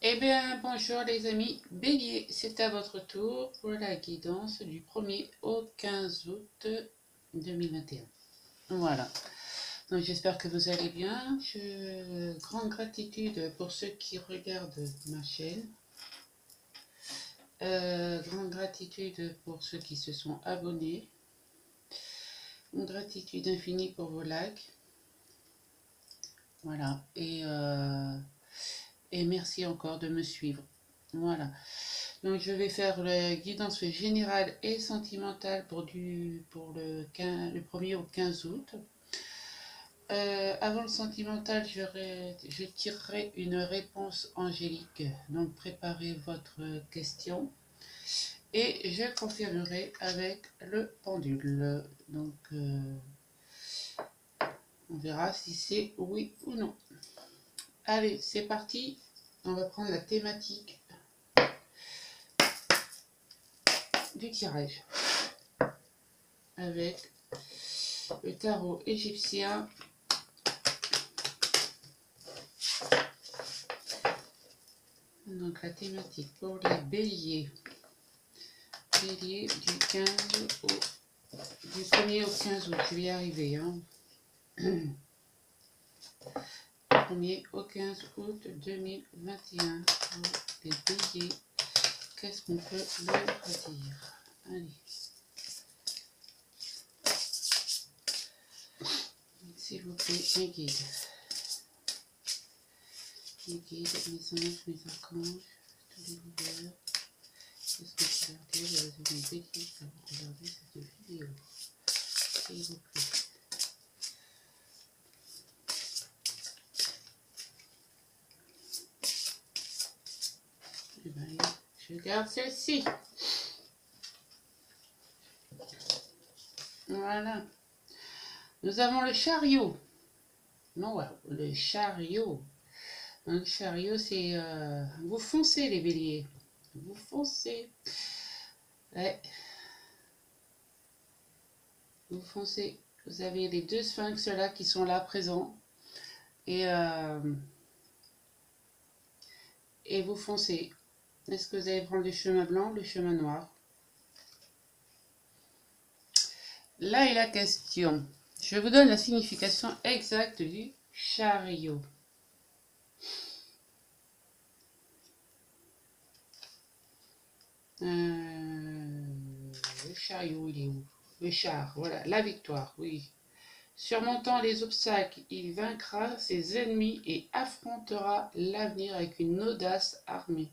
Eh bien, bonjour les amis Bélier, c'est à votre tour pour la guidance du 1er au 15 août 2021. Voilà, donc j'espère que vous allez bien. Grande gratitude pour ceux qui regardent ma chaîne. Grande gratitude pour ceux qui se sont abonnés. Une gratitude infinie pour vos likes. Voilà, et merci encore de me suivre. Voilà. Donc je vais faire la guidance générale et sentimentale pour le 1er au 15 août. Avant le sentimental, je tirerai une réponse angélique. Donc préparez votre question. Et je confirmerai avec le pendule. Donc on verra si c'est oui ou non. Allez, c'est parti. On va prendre la thématique du tirage avec le tarot égyptien. Donc la thématique pour les béliers. Bélier du 1er au 15 août. Je vais y arriver. Hein. 1er au 15 août 2021. Pour les béliers. Qu'est-ce qu'on peut leur dire? Allez. S'il vous plaît, un guide. Un guide, mes anges, mes archanges, tous les leaders. Qu'est-ce que je peux leur dire? Vous avez un bélier qui va regarder cette vidéo. S'il vous plaît. Eh bien, je garde celle-ci. Voilà. Nous avons le chariot. Non, ouais, le chariot. Un chariot, c'est... vous foncez, les béliers. Vous foncez. Ouais. Vous foncez. Vous avez les deux sphinx là qui sont là, présents. Et vous foncez. Est-ce que vous allez prendre le chemin blanc ou le chemin noir? Là est la question. Je vous donne la signification exacte du chariot. Le chariot, il est où? Le char, voilà, la victoire, oui. Surmontant les obstacles, il vaincra ses ennemis et affrontera l'avenir avec une audace armée.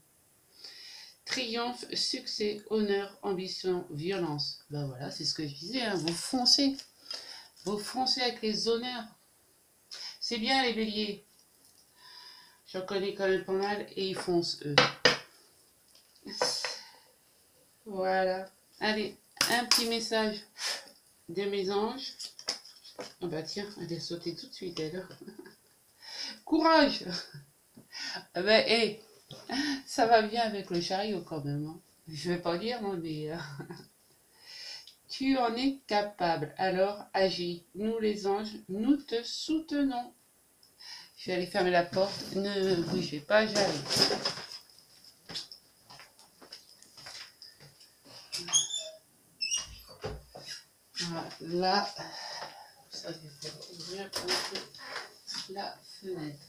Triomphe, succès, honneur, ambition, violence. Ben voilà, c'est ce que je disais, hein. Vous foncez. Vous foncez avec les honneurs. C'est bien les béliers. J'en connais quand même pas mal et ils foncent eux. Voilà. Allez, un petit message de mes anges. Ah bah tiens, elle est sautée tout de suite elle. Courage. Ah bah hey, ça va bien avec le chariot quand même. Hein. Je vais pas dire moi mais... Tu en es capable, alors agis. Nous les anges, nous te soutenons. Je vais aller fermer la porte. Ne bougez pas, j'arrive. Voilà. Ça, je vais ouvrir la fenêtre.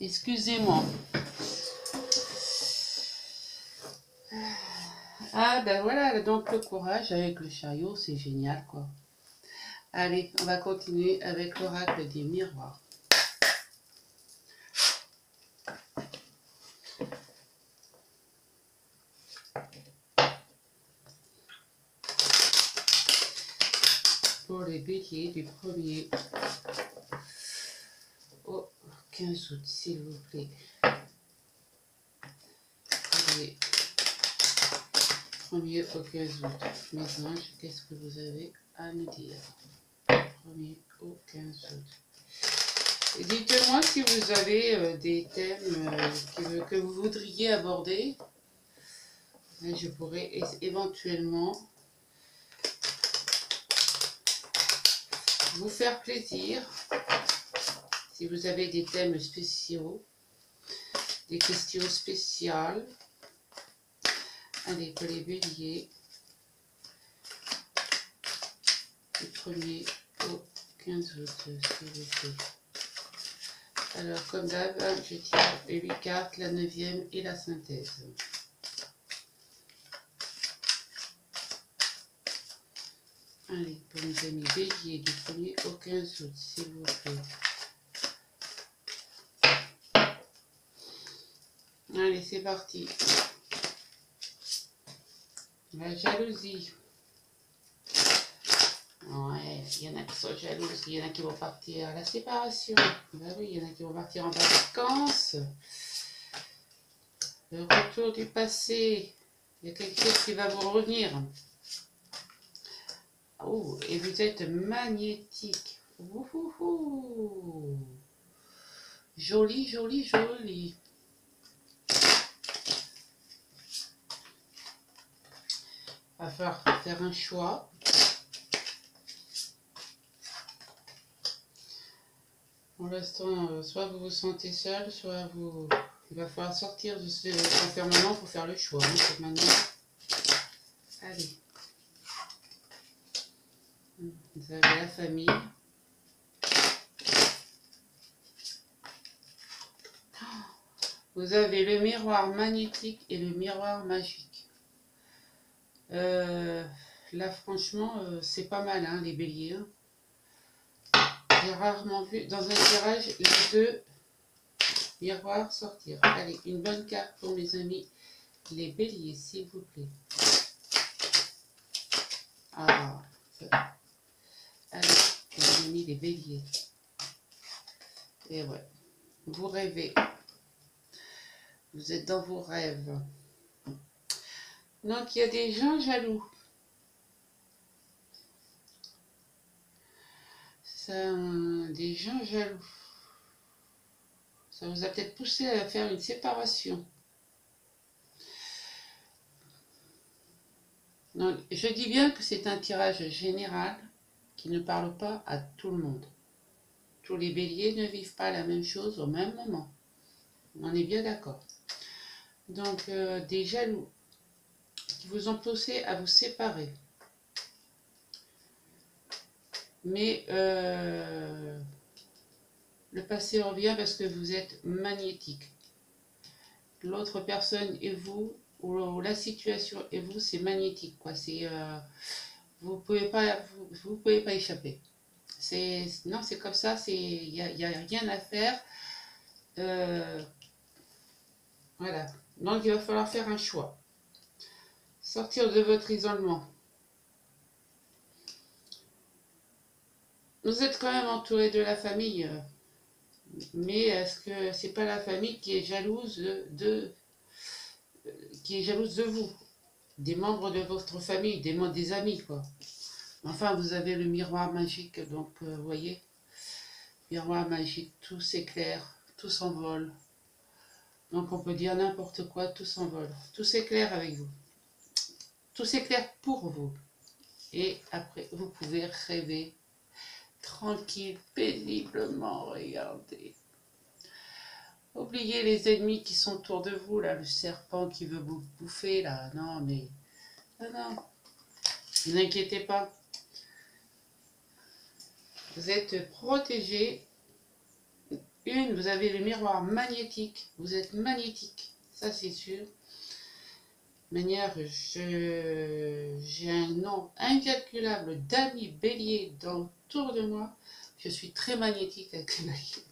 Excusez-moi. Ah ben voilà, donc le courage avec le chariot, c'est génial quoi. Allez, on va continuer avec l'oracle des miroirs. Pour les béliers du 1er au 15 août, s'il vous plaît. Allez. 1er au 15 août. Mes anges, qu'est-ce que vous avez à me dire? 1er au 15 août. Et dites-moi si vous avez des thèmes que vous voudriez aborder. Je pourrais éventuellement vous faire plaisir. Si vous avez des thèmes spéciaux, des questions spéciales. Allez, pour les béliers, du 1er au 15 août, s'il vous plaît. Alors, comme d'hab, je tire les 8 cartes, la 9e et la synthèse. Allez, pour mes amis béliers, du 1er au 15 août, s'il vous plaît. Allez, c'est parti. La jalousie. Ouais, il y en a qui sont jalouses, il y en a qui vont partir à la séparation. Ben oui, il y en a qui vont partir en vacances. Le retour du passé. Il y a quelque chose qui va vous revenir. Oh, et vous êtes magnétique. Ouhouhou. Joli, joli, joli. Il va falloir faire un choix. Pour l'instant, soit vous vous sentez seul, soit vous... il va falloir sortir de ce enfermement pour faire le choix. De cette manière. Allez. Vous avez la famille. Vous avez le miroir magnétique et le miroir magique. Là, franchement, c'est pas mal, hein, les béliers. Hein. J'ai rarement vu dans un tirage les deux miroirs sortir. Allez, une bonne carte pour mes amis les béliers, s'il vous plaît. Ah, allez, mes amis les béliers. Et ouais, vous rêvez. Vous êtes dans vos rêves. Donc, il y a des gens jaloux. Des gens jaloux. Ça vous a peut-être poussé à faire une séparation. Donc, je dis bien que c'est un tirage général qui ne parle pas à tout le monde. Tous les béliers ne vivent pas la même chose au même moment. On est bien d'accord. Donc, des jaloux qui vous ont poussé à vous séparer. Mais le passé revient parce que vous êtes magnétique. L'autre personne et vous, ou la situation et vous, c'est magnétique, quoi. C'est vous pouvez pas échapper. Non, c'est comme ça. Il y a rien à faire. Voilà. Donc il va falloir faire un choix. Sortir de votre isolement. Vous êtes quand même entouré de la famille. Mais est-ce que c'est pas la famille qui est jalouse qui est jalouse de vous, des membres de votre famille, des amis, quoi. Enfin, vous avez le miroir magique, donc vous voyez, miroir magique, tout s'éclaire, tout s'envole. Donc on peut dire n'importe quoi, tout s'envole, tout s'éclaire avec vous, tout s'éclaire pour vous. Et après, vous pouvez rêver tranquille, paisiblement, regardez. Oubliez les ennemis qui sont autour de vous, là, le serpent qui veut vous bouffer, là. Non, mais... Non, non. Ne vous inquiétez pas. Vous êtes protégé. Vous avez le miroir magnétique. Vous êtes magnétique. Ça, c'est sûr. De manière, j'ai un nombre incalculable d'amis béliers autour de moi. Je suis très magnétique avec les béliers.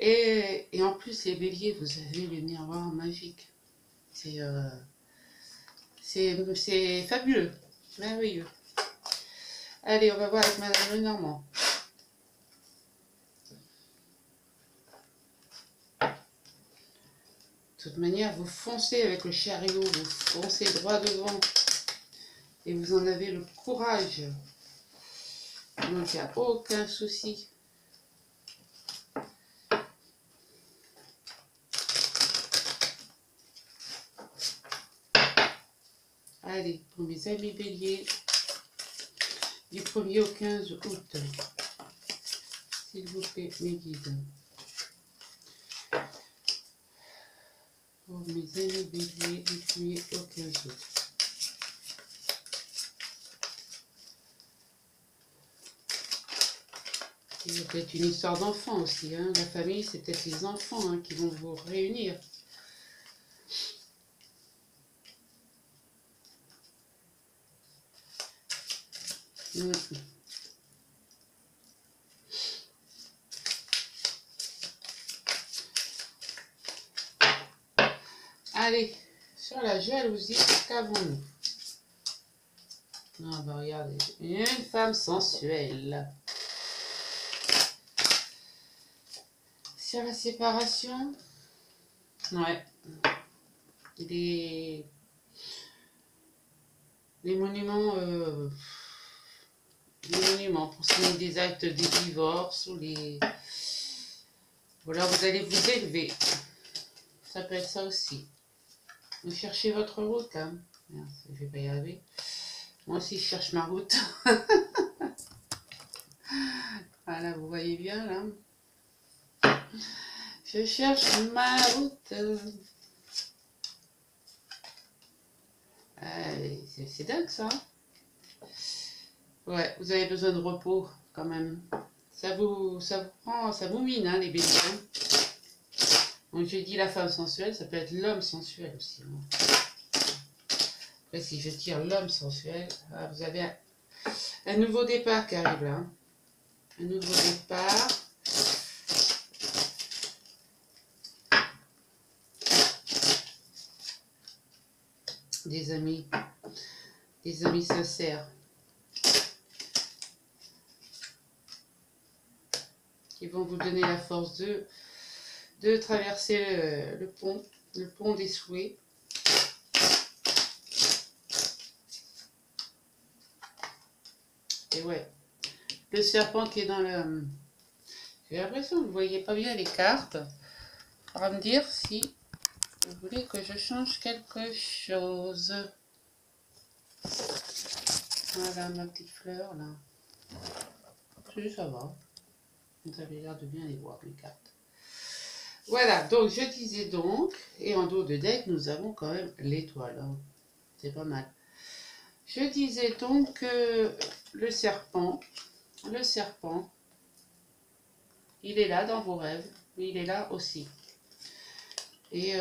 Et en plus, les béliers, vous avez le miroir magique. C'est fabuleux, merveilleux. Allez, on va voir avec Madame Lenormand. De toute manière, vous foncez avec le chariot, vous foncez droit devant. Et vous en avez le courage. Donc, il n'y a aucun souci. Allez, pour mes amis béliers, Du 1er au 15 août. S'il vous plaît, mes guides. Pour mes amis béliers, du 1er au 15 août. Il y a peut-être une histoire d'enfants aussi. Hein. La famille, c'est peut-être les enfants hein, qui vont vous réunir. Allez, sur la jalousie, qu'avons-nous? Ah bah regardez, une femme sensuelle. Sur la séparation, ouais, les monuments, pour signer des actes de divorce ou les... Voilà, vous allez vous élever. Ça peut être ça aussi. Vous cherchez votre route, là. Merde, je vais pas y arriver. Moi aussi, je cherche ma route. Voilà, vous voyez bien, là. Je cherche ma route. C'est dingue, ça. Ouais, vous avez besoin de repos, quand même. Ça vous prend, ça vous mine, hein, les béliers. Donc, j'ai dit la femme sensuelle, ça peut être l'homme sensuel aussi. Hein. Après, si je tire l'homme sensuel, vous avez un nouveau départ qui arrive là. Un nouveau départ. Des amis sincères. Qui vont vous donner la force de traverser le pont des souhaits. Et ouais, le serpent qui est dans le... J'ai l'impression que vous ne voyez pas bien les cartes. On va me dire si vous voulez que je change quelque chose. Voilà ma petite fleur là. Oui, ça va. Vous avez l'air de bien les voir les cartes. Voilà, donc je disais donc, et en dos de deck, nous avons quand même l'étoile. Hein. C'est pas mal. Je disais donc que le serpent, il est là dans vos rêves, mais il est là aussi. Et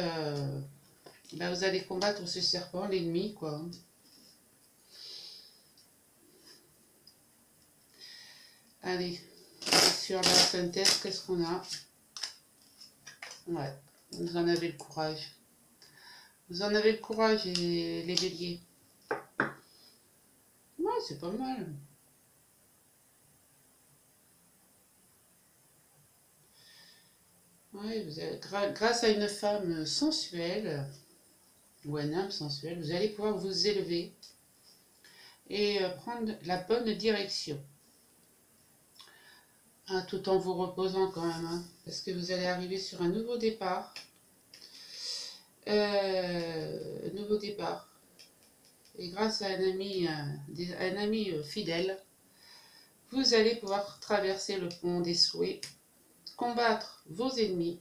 ben vous allez combattre ce serpent, l'ennemi, quoi. Allez, sur la synthèse, qu'est-ce qu'on a? Ouais, vous en avez le courage. Vous en avez le courage, les béliers. Ouais, c'est pas mal. Ouais, vous avez, grâce à une femme sensuelle, ou un homme sensuel, vous allez pouvoir vous élever et prendre la bonne direction. Ah, tout en vous reposant quand même, hein, parce que vous allez arriver sur un nouveau départ. Nouveau départ. Et grâce à un ami fidèle, vous allez pouvoir traverser le pont des souhaits, combattre vos ennemis,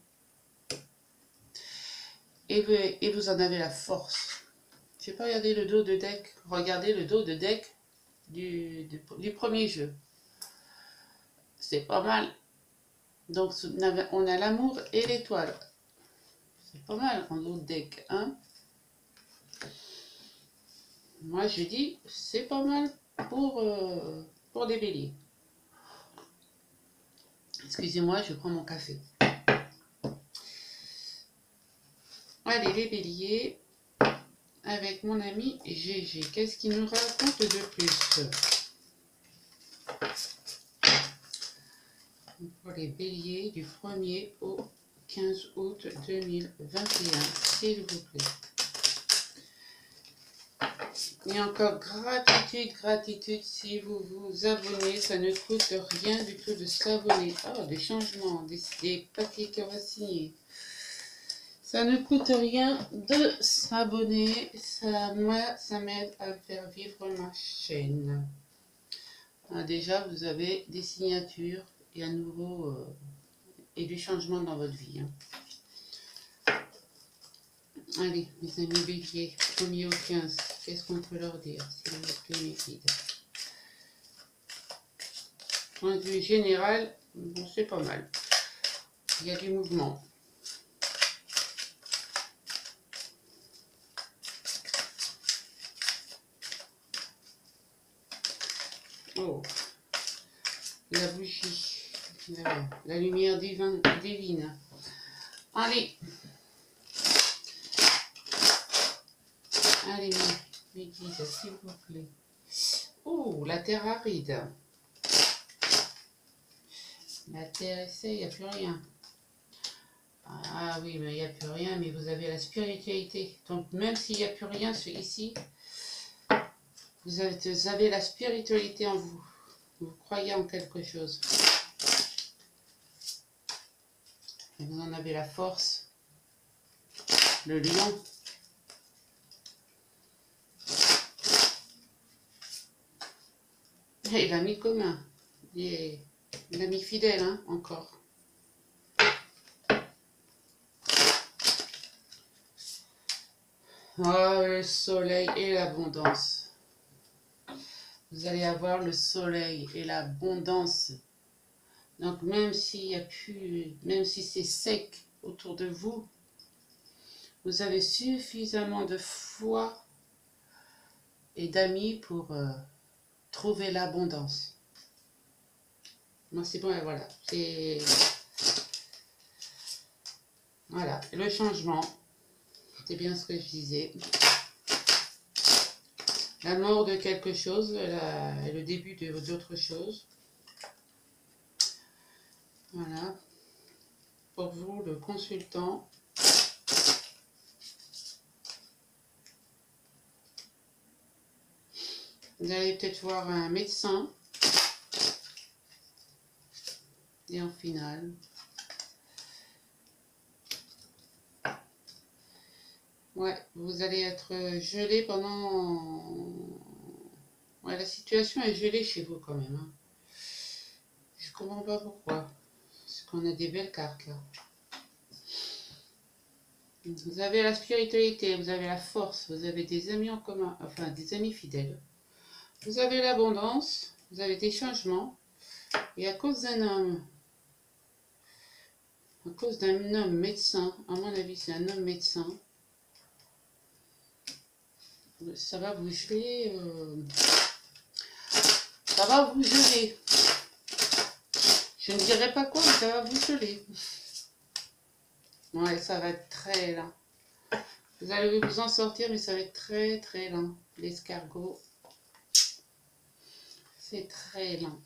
et vous en avez la force. Je vais pas regarder le dos de deck, regardez le dos de deck du premier jeu. C'est pas mal. Donc on a l'amour et l'étoile. C'est pas mal en dos de deck, hein. Moi je dis c'est pas mal pour des béliers. Excusez-moi, je prends mon café. Allez les béliers, avec mon ami GG, qu'est-ce qu'il nous raconte de plus? Pour les béliers du 1er au 15 août 2021, s'il vous plaît. Et encore gratitude si vous vous abonnez, ça ne coûte rien du tout de s'abonner. Oh, des changements, des papiers qu'on va signer. Ça ne coûte rien de s'abonner, moi ça m'aide à faire vivre ma chaîne. Ah, déjà, vous avez des signatures et à nouveau et du changement dans votre vie. Hein. Allez, mes amis béliers, 1er au 15, qu'est-ce qu'on peut leur dire? C'est le liquide. Point de vue général, bon, c'est pas mal. Il y a du mouvement. Oh, la bougie, la lumière divine. Allez, allez, mes guides, s'il vous plaît. Oh, la terre aride. La terre essaie, il n'y a plus rien. Ah oui, mais il n'y a plus rien, mais vous avez la spiritualité. Donc même s'il n'y a plus rien ici, vous avez la spiritualité en vous. Vous croyez en quelque chose. Et vous en avez la force. Le lion. Et l'ami commun. L'ami fidèle, hein, encore. Oh, le soleil et l'abondance. Vous allez avoir le soleil et l'abondance. Donc même s'il y a plus, même si c'est sec autour de vous, vous avez suffisamment de foi et d'amis pour trouver l'abondance. Moi c'est bon, voilà. C'est voilà, le changement. C'est bien ce que je disais. La mort de quelque chose, le début d'autre chose. Voilà. Pour vous, le consultant. Vous allez peut-être voir un médecin. Et en finale. Ouais, vous allez être gelé pendant... Ouais, la situation est gelée chez vous quand même. Hein. Je comprends pas pourquoi. Parce qu'on a des belles cartes là. Vous avez la spiritualité, vous avez la force, vous avez des amis en commun, enfin des amis fidèles. Vous avez l'abondance, vous avez des changements. Et à cause d'un homme, à cause d'un homme médecin, à mon avis c'est un homme médecin, ça va vous geler. Ça va vous geler. Je ne dirais pas quoi, mais ça va vous geler. Ouais, ça va être très lent. Vous allez vous en sortir, mais ça va être très très lent. L'escargot, c'est très lent.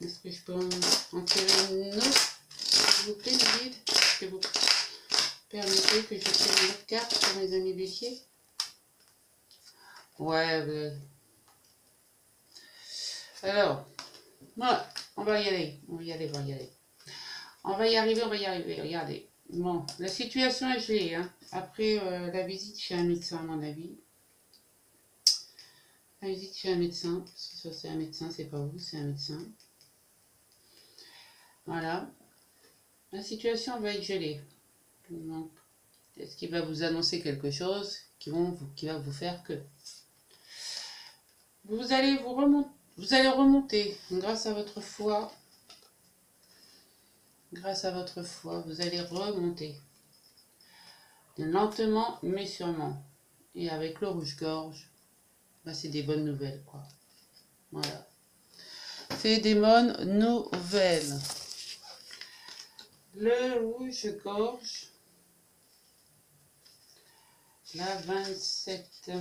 Est-ce que je peux en tirer une autre, s'il vous plaît, le guide? Est-ce que vous permettez que je tire une autre carte pour mes amis béliers? Ouais, alors, voilà, on va y aller. On va y aller, on va y aller. On va y arriver, on va y arriver. Regardez. Bon, la situation est gelée. Hein. Après la visite chez un médecin, à mon avis. La visite chez un médecin. Ça, c'est un médecin, c'est pas vous, c'est un médecin. Voilà. La situation va être gelée. Donc, est-ce qu'il va vous annoncer quelque chose qui va vous faire que vous allez remonter grâce à votre foi. Grâce à votre foi, vous allez remonter. Lentement mais sûrement. Et avec le rouge-gorge, bah, c'est des bonnes nouvelles, quoi. Voilà. C'est des bonnes nouvelles. Le rouge-gorge, la 27.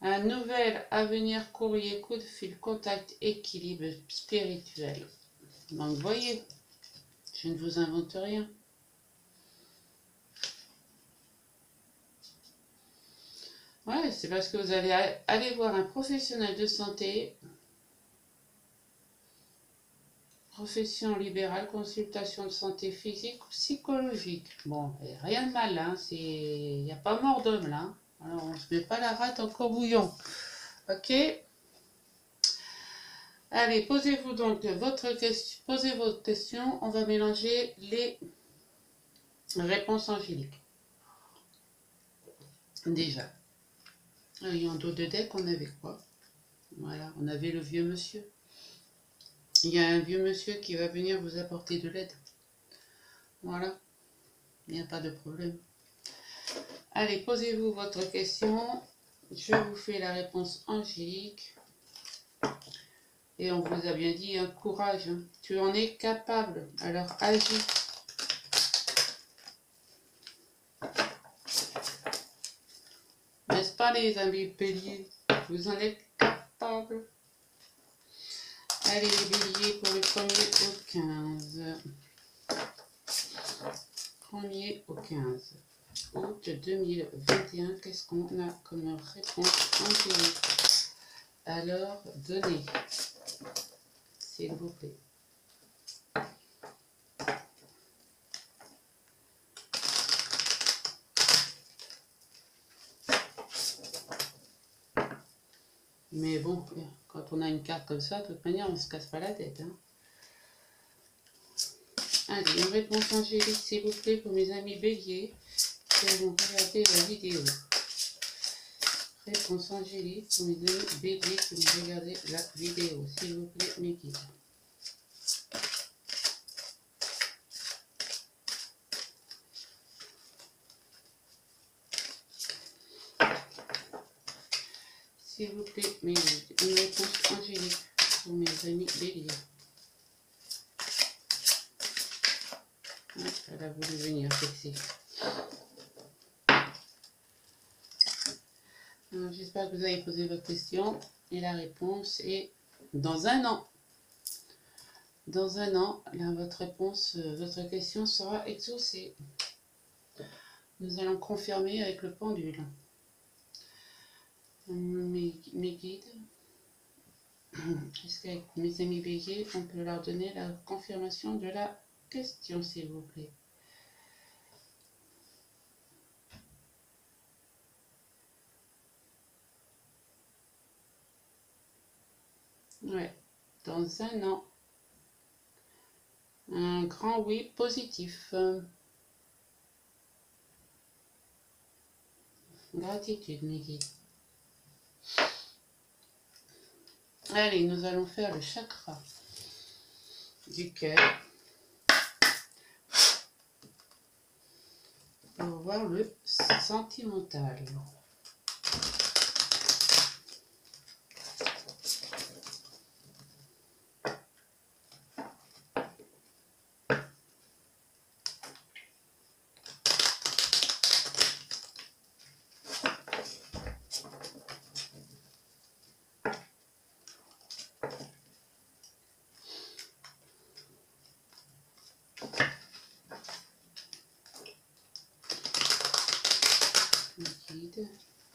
Un nouvel avenir, courrier, coup de fil, contact, équilibre spirituel. Donc, voyez, je ne vous invente rien. Ouais, c'est parce que vous allez aller voir un professionnel de santé. profession libérale, consultation de santé physique ou psychologique. Bon, rien de mal, hein, il n'y a pas mort d'homme là. Hein. Alors on ne se met pas la rate en courbouillon. Ok. Allez, posez-vous donc votre question, posez votre question. On va mélanger les réponses angéliques. Déjà. Et en dos de deck, on avait quoi? Voilà, on avait le vieux monsieur. Il y a un vieux monsieur qui va venir vous apporter de l'aide. Voilà, il n'y a pas de problème. Allez, posez-vous votre question. Je vous fais la réponse angélique. Et on vous a bien dit, hein, courage. Hein. Tu en es capable, alors agis. N'est-ce pas les amis béliers? Vous en êtes capable. Allez les béliers pour le 1er au 15. 1er au 15 août 2021, qu'est-ce qu'on a comme réponse angélique? Alors, donnez, s'il vous plaît. Mais bon, quand on a une carte comme ça, de toute manière, on ne se casse pas la tête. Hein. Allez, une réponse angélique, s'il vous plaît, pour mes amis béliers qui vont regarder la vidéo. Réponse angélique pour mes amis béliers qui vont regarder la vidéo. S'il vous plaît, mes guides. S'il vous plaît, mes guides. Une réponse angélique pour mes amis béliers. Elle a voulu venir, sexy. J'espère que vous avez posé votre question. Et la réponse est dans un an. Dans un an, là, votre réponse, votre question sera exaucée. Nous allons confirmer avec le pendule. Mes guides, est-ce qu'avec mes amis béliers, on peut leur donner la confirmation de la question, s'il vous plaît? Ouais, dans un an. Un grand oui positif. Gratitude, mes guides. Allez, nous allons faire le chakra du cœur pour voir le sentimental. Guide,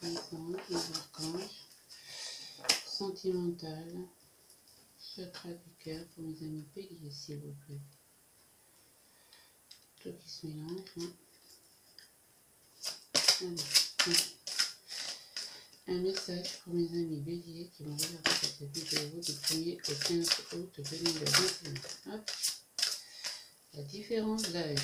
les anges, les archanges, sentimental, chakra du cœur pour mes amis béliers, s'il vous plaît. Tout qui se mélange. Hein. Allez. Un message pour mes amis béliers qui vont regarder cette vidéo du 1er au 15 août 2021. Hop. La différence d'âge.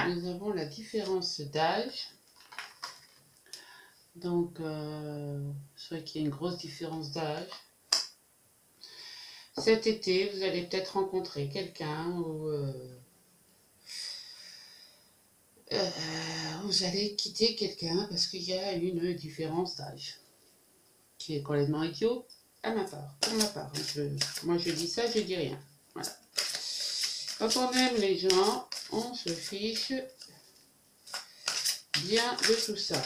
Nous avons la différence d'âge. Donc, soit qu'il y ait une grosse différence d'âge. Cet été, vous allez peut-être rencontrer quelqu'un ou vous allez quitter quelqu'un parce qu'il y a une différence d'âge qui est complètement idiot à ma part, pour ma part. Moi, je dis ça, je dis rien. Voilà. Quand on aime les gens, on se fiche bien de tout ça.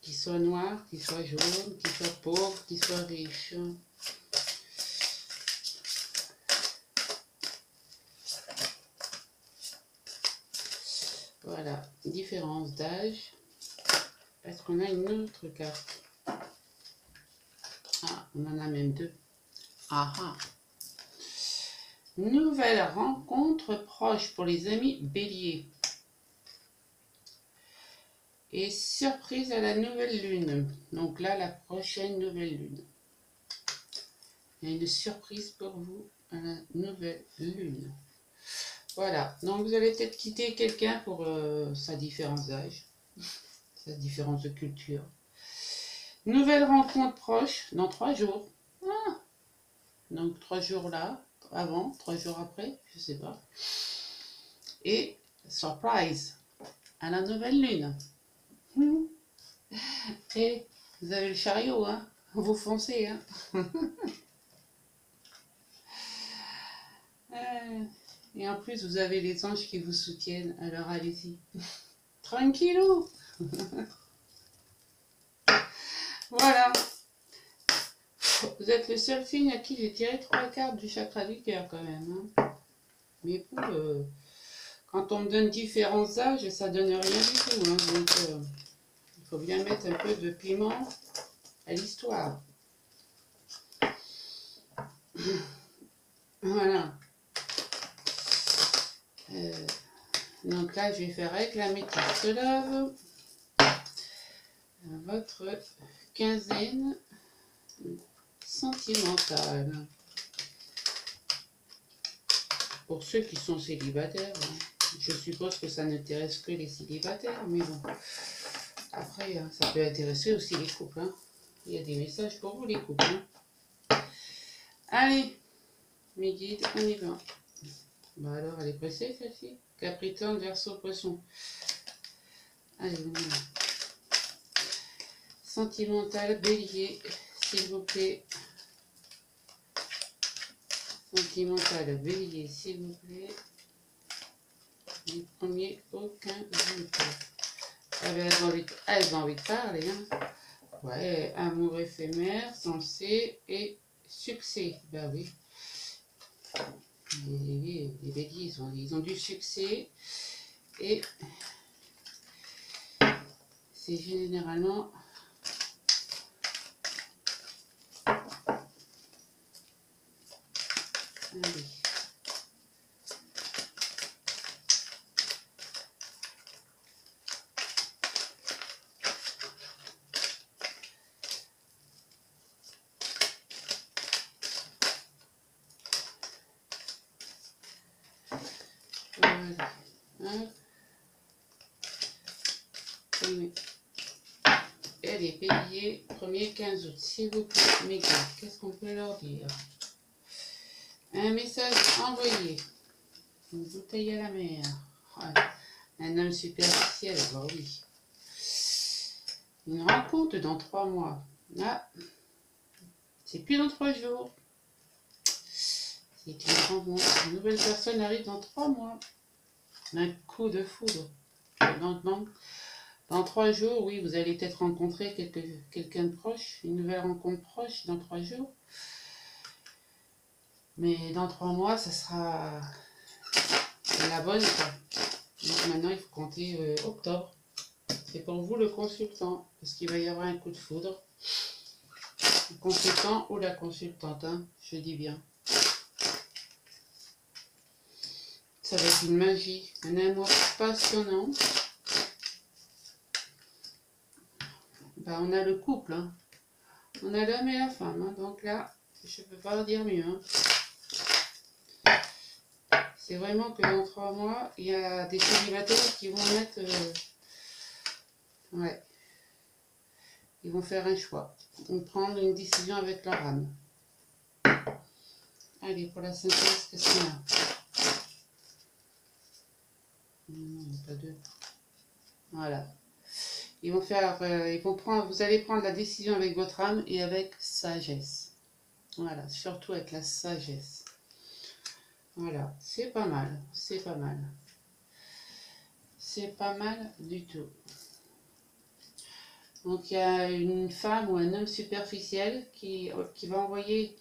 Qu'il soit noir, qu'il soit jaune, qu'il soit pauvre, qu'il soit riche. Voilà, différence d'âge. Est-ce qu'on a une autre carte? Ah, on en a même deux. Ah ah. Nouvelle rencontre proche pour les amis bélier. Et surprise à la nouvelle lune. Donc là, la prochaine nouvelle lune. Il y a une surprise pour vous à la nouvelle lune. Voilà, donc vous allez peut-être quitter quelqu'un pour sa différence d'âge, sa différence de culture. Nouvelle rencontre proche dans 3 jours. Ah, donc 3 jours là, avant, 3 jours après, je sais pas. Et surprise à la nouvelle lune. Et vous avez le chariot, hein, vous foncez, hein. Et en plus, vous avez les anges qui vous soutiennent, alors allez-y. Tranquillou. Voilà. Vous êtes le seul signe à qui j'ai tiré 3 cartes du chakra du cœur quand même. Hein. Mais pour, quand on me donne différents âges, ça donne rien du tout. Hein. Donc, il faut bien mettre un peu de piment à l'histoire. Voilà. Donc là, je vais faire réclamer carte love votre quinzaine sentimentale. Pour ceux qui sont célibataires, hein. Je suppose que ça n'intéresse que les célibataires, mais bon. Après, hein, ça peut intéresser aussi les couples. Hein. Il y a des messages pour vous, les couples. Hein. Allez, mes guides, on y va. Bah alors, elle est pressée, celle-ci. Capricorne, Verseau, Poisson. Allez, on y va. Sentimental, Bélier, s'il vous plaît. Sentimental, Bélier, s'il vous plaît. Les premiers, aucun doute. Elles ont envie de parler. Hein. Ouais, amour éphémère, sensé et succès. Ben oui. Les béliers, ils ont du succès. Et c'est généralement... Allez. Voilà. Hop. Et les béliers, premier 15 août, s'il vous plaît, mes gars, qu'est-ce qu'on peut leur dire? Un message envoyé. Une bouteille à la mer. Voilà. Un homme superficiel, bah oui. Une rencontre dans 3 mois. Ah, c'est plus dans 3 jours. C'est une rencontre. Une nouvelle personne arrive dans 3 mois. Un coup de foudre. Donc, dans 3 jours, oui, vous allez peut-être rencontrer quelqu'un de proche. Une nouvelle rencontre proche dans 3 jours. Mais dans 3 mois, ça sera la bonne, quoi. Donc maintenant, il faut compter octobre. C'est pour vous le consultant, parce qu'il va y avoir un coup de foudre. Le consultant ou la consultante, hein, je dis bien. Ça va être une magie, un amour passionnant. Ben, on a le couple, hein. On a l'homme et la femme, hein. Donc là, je ne peux pas dire mieux. Hein. C'est vraiment que dans 3 mois, il y a des célibataires qui vont mettre... ouais. Ils vont faire un choix. Ils vont prendre une décision avec leur âme. Allez, pour la synthèse, qu'est-ce qu'on a? Non, il n'y a pas deux. Voilà. Ils vont faire... vous allez prendre la décision avec votre âme et avec sagesse. Voilà, surtout avec la sagesse. Voilà, c'est pas mal, c'est pas mal. C'est pas mal du tout. Donc il y a une femme ou un homme superficiel qui va envoyer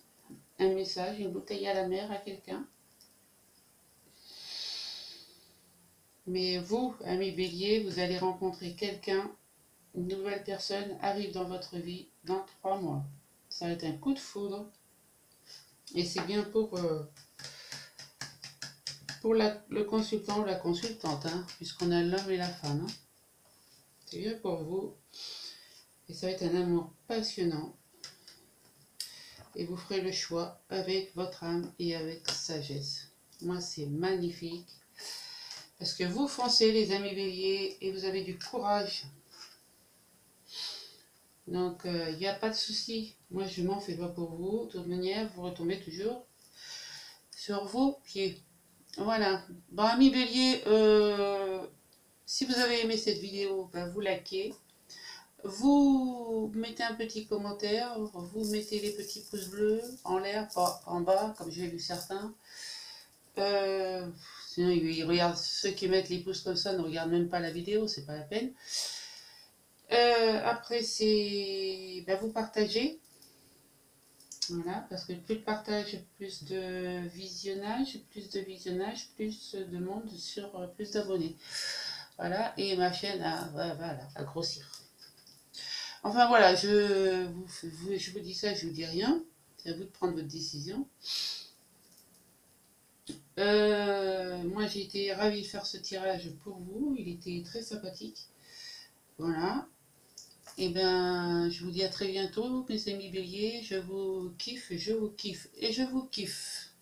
un message, une bouteille à la mer à quelqu'un. Mais vous, ami Bélier, vous allez rencontrer quelqu'un, une nouvelle personne arrive dans votre vie dans 3 mois. Ça va être un coup de foudre. Et c'est bien pour le consultant ou la consultante, hein, puisqu'on a l'homme et la femme. Hein. C'est bien pour vous. Et ça va être un amour passionnant. Et vous ferez le choix avec votre âme et avec sagesse. Moi, c'est magnifique. Parce que vous foncez, les amis Béliers, et vous avez du courage. Donc, il n'y a pas de souci. Moi, je m'en fais pas pour vous. De toute manière, vous retombez toujours sur vos pieds. Voilà. Bon, amis Bélier, si vous avez aimé cette vidéo, ben, vous likez. Vous mettez un petit commentaire, vous mettez les petits pouces bleus en l'air, pas en bas, comme j'ai vu certains. Sinon, ils regardent, ceux qui mettent les pouces comme ça ne regardent même pas la vidéo, c'est pas la peine. Après, c'est ben, vous partagez. Voilà, parce que plus de partage, plus de visionnage, plus de monde sur plus d'abonnés. Voilà, et ma chaîne à grossir. Enfin voilà, je vous dis ça, je vous dis rien. C'est à vous de prendre votre décision. Moi j'ai été ravie de faire ce tirage pour vous, il était très sympathique. Voilà. Et bien je vous dis à très bientôt mes amis Béliers, je vous kiffe et je vous kiffe.